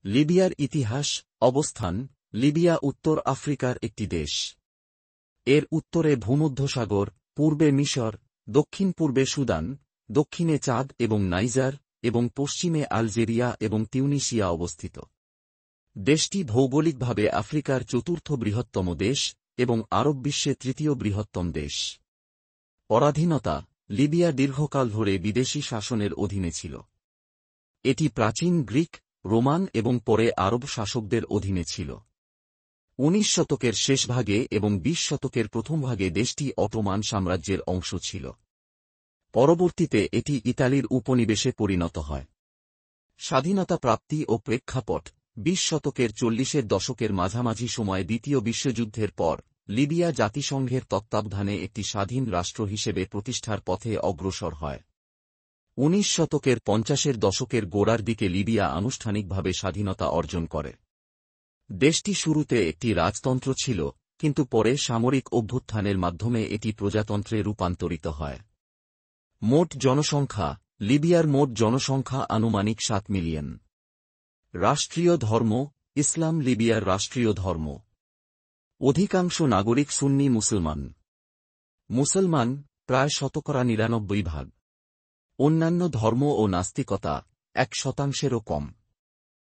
লিবিয়ার ইতিহাস, অবস্থান। লিবিয়া উত্তর আফ্রিকার একটি দেশ। এর উত্তরে ভূমধ্যসাগর, পূর্বে মিশর, দক্ষিণ-পূর্বে সুদান, দক্ষিণে চাদ এবং নাইজার, এবং পশ্চিমে আলজেরিয়া এবং তিউনিসিয়া অবস্থিত। দেশটি ভৌগোলিকভাবে আফ্রিকার চতুর্থ বৃহত্তম দেশ এবং আরব বিশ্বে তৃতীয় বৃহত্তম দেশ। পরাধীনতা। লিবিয়া দীর্ঘকাল ধরে বিদেশী শাসনের অধীনে ছিল। এটি প্রাচীন গ্রিক, রোমান এবং পরে আরব শাসকদের অধীনে ছিল। 19 শতকের শেষভাগে এবং 20 শতকের প্রথমভাগে দেশটি অটোমান সাম্রাজ্যের অংশ ছিল। পরবর্তীতে এটি ইতালির উপনিবেশে পরিণত হয়। স্বাধীনতা প্রাপ্তি ও প্রেক্ষাপট। 20 শতকের 40-এর দশকের মাঝামাঝি সময়ে দ্বিতীয় বিশ্বযুদ্ধের পর লিবিয়া জাতিসংঘের তত্ত্বাবধানে একটি স্বাধীন রাষ্ট্র হিসেবে প্রতিষ্ঠার পথে অগ্রসর হয়। 19 শতকের 50-এর দশকের গোড়ার দিকে লিবিয়া আনুষ্ঠানিকভাবে স্বাধীনতা অর্জন করে। দেশটি শুরুতে একটি রাজতন্ত্র ছিল, কিন্তু পরে সামরিক অভ্যুত্থানের মাধ্যমে এটি প্রজাতন্ত্রে রূপান্তরিত হয়। মোট জনসংখ্যা। লিবিয়ার মোট জনসংখ্যা আনুমানিক 7 মিলিয়ন। রাষ্ট্রীয় ধর্ম ইসলাম। লিবিয়ার রাষ্ট্রীয় ধর্ম। অধিকাংশ নাগরিক সুন্নি মুসলমান। মুসলমান প্রায় 99%। অন্যান্য ধর্ম ও নাস্তিকতা 1%-এরও কম।